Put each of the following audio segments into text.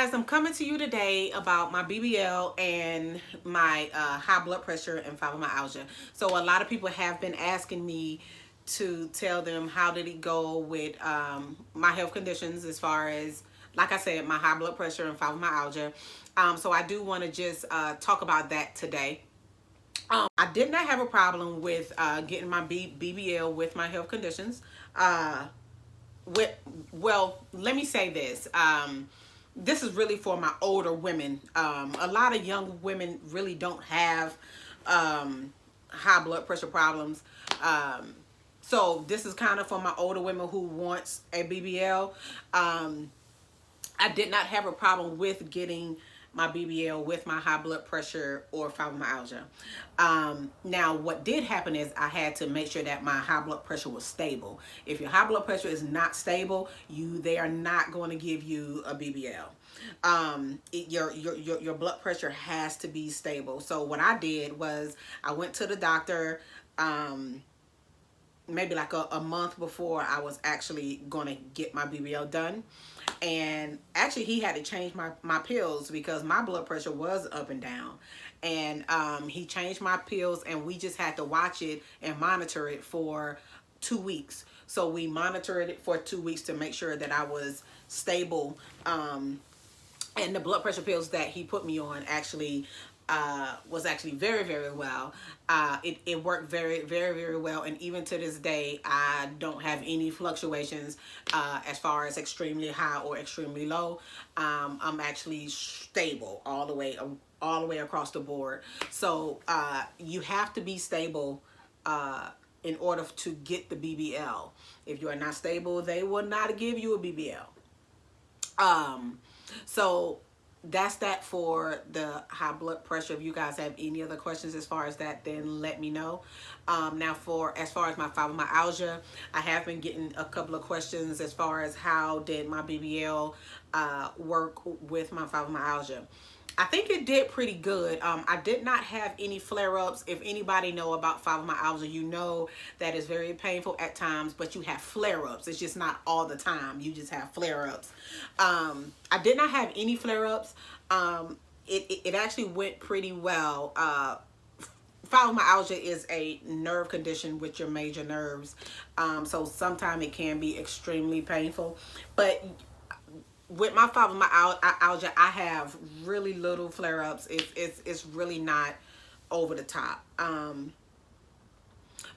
guys, I'm coming to you today about my BBL and my high blood pressure and fibromyalgia. So a lot of people have been asking me to tell them how did it go with my health conditions as far as, like I said, my high blood pressure and fibromyalgia. So I do want to just talk about that today. I did not have a problem with getting my BBL with my health conditions. With Well, let me say this. This is really for my older women. A lot of young women really don't have high blood pressure problems. So this is kind of for my older women who wants a BBL. I did not have a problem with getting my BBL with my high blood pressure or fibromyalgia. Now, what did happen is I had to make sure that my high blood pressure was stable. If your high blood pressure is not stable, they are not going to give you a BBL. Your blood pressure has to be stable. So what I did was I went to the doctor. Maybe like a month before I was actually going to get my BBL done. And actually he had to change my pills because my blood pressure was up and down. And he changed my pills, and we just had to watch it and monitor it for 2 weeks. So we monitored it for 2 weeks to make sure that I was stable. And the blood pressure pills that he put me on actually was actually very, very well. It worked very, very, very well. And even to this day, I don't have any fluctuations as far as extremely high or extremely low. I'm actually stable all the way across the board. So you have to be stable in order to get the BBL. If you are not stable, they will not give you a BBL. So that's that for the high blood pressure. If you guys have any other questions as far as that, then let me know. Now as far as my fibromyalgia, I have been getting a couple of questions as far as how did my BBL work with my fibromyalgia. I think it did pretty good. I did not have any flare-ups. If anybody know about fibromyalgia, you know that it's very painful at times, but you have flare-ups. It's just not all the time. You just have flare-ups. I did not have any flare-ups. It actually went pretty well. Fibromyalgia is a nerve condition with your major nerves. So sometimes it can be extremely painful. But with my fibromyalgia, I have really little flare-ups. It's really not over the top.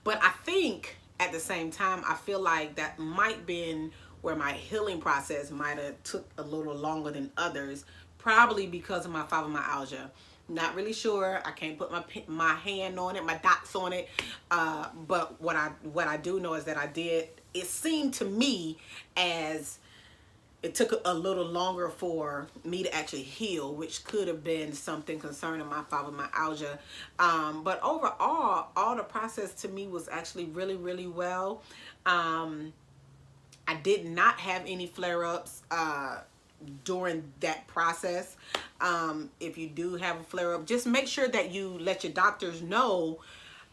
But I think at the same time, I feel like that might been where my healing process might have took a little longer than others, probably because of my fibromyalgia. Not really sure. I can't put my hand on it, my dots on it. But what I do know is that it seemed to me as it took a little longer for me to actually heal, which could have been something concerning my fibromyalgia. But overall, all the process to me was actually really, really well. I did not have any flare-ups during that process. If you do have a flare-up, just make sure that you let your doctors know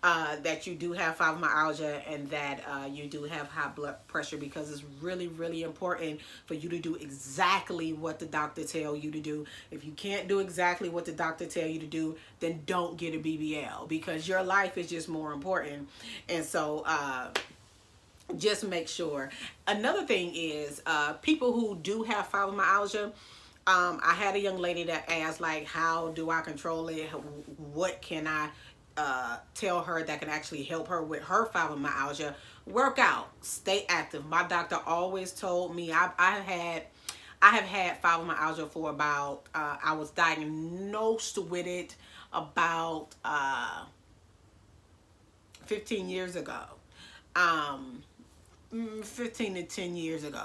that you do have fibromyalgia and that you do have high blood pressure, because it's really, really important for you to do exactly what the doctor tell you to do. If you can't do exactly what the doctor tell you to do, then don't get a BBL, because your life is just more important. And so just make sure. Another thing is people who do have fibromyalgia, I had a young lady that asked, like, how do I control it? What can I tell her that can actually help her with her fibromyalgia? Work out, stay active. My doctor always told me I have had fibromyalgia for about I was diagnosed with it about 15 years ago. 15 to 10 years ago.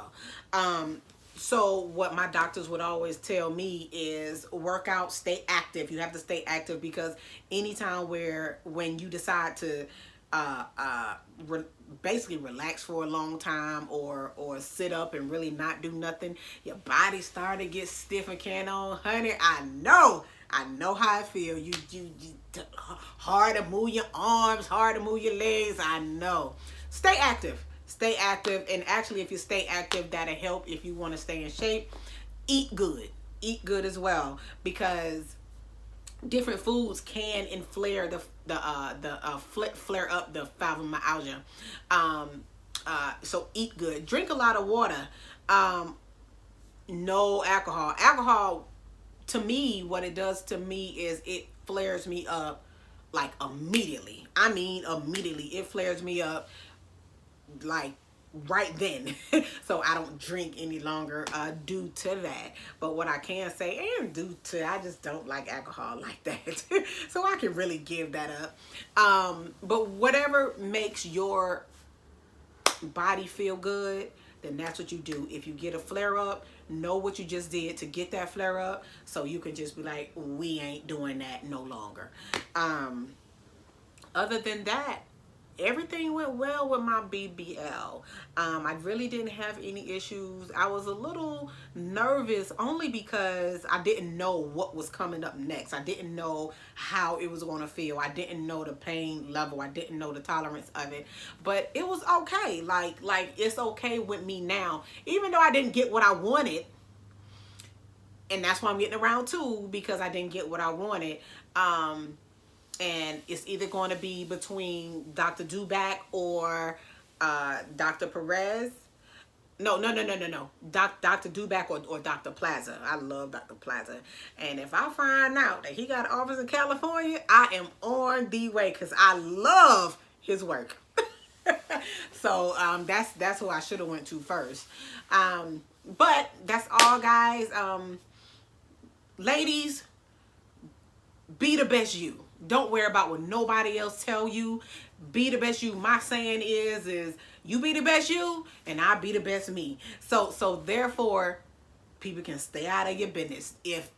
So what my doctors would always tell me is work out, stay active. You have to stay active, because anytime when you decide to basically relax for a long time or sit up and really not do nothing, your body started to get stiff and can't on. Honey, I know how I feel. You hard to move your arms, hard to move your legs. I know. Stay active. And actually, if you stay active, that'll help if you want to stay in shape. Eat good. eat good as well, because different foods can inflare flare up the fibromyalgia. So eat good, drink a lot of water, no alcohol. Alcohol, to me, what it does to me is it flares me up like immediately. I mean immediately. It flares me up like right then. So I don't drink any longer due to that. But what I can say, and due to, I just don't like alcohol like that. So I can really give that up. But whatever makes your body feel good, then that's what you do. If you get a flare up, know what you just did to get that flare up, so you can just be like, we ain't doing that no longer. Other than that, everything went well with my BBL. I really didn't have any issues. I was a little nervous only because I didn't know what was coming up next. I didn't know how it was going to feel. I didn't know the pain level. I didn't know the tolerance of it. But it was okay. Like it's okay with me now. Even though I didn't get what I wanted. And that's why I'm getting around too, because I didn't get what I wanted. And it's either going to be between Dr. Dubac or Dr. Perez. No. Dr. Dubac or Dr. Plaza. I love Dr. Plaza. And if I find out that he got an office in California, I am on the way, because I love his work. So that's who I should have went to first. But that's all, guys. Ladies, be the best you. Don't worry about what nobody else tell you. Be the best you. My saying is you be the best you, and I be the best me. So therefore, people can stay out of your business. If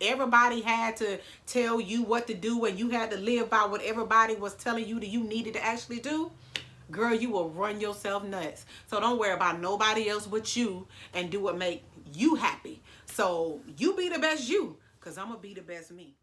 everybody had to tell you what to do and you had to live by what everybody was telling you that you needed to actually do, girl, you will run yourself nuts. So don't worry about nobody else but you, and do what make you happy. So you be the best you, because I'm going to be the best me.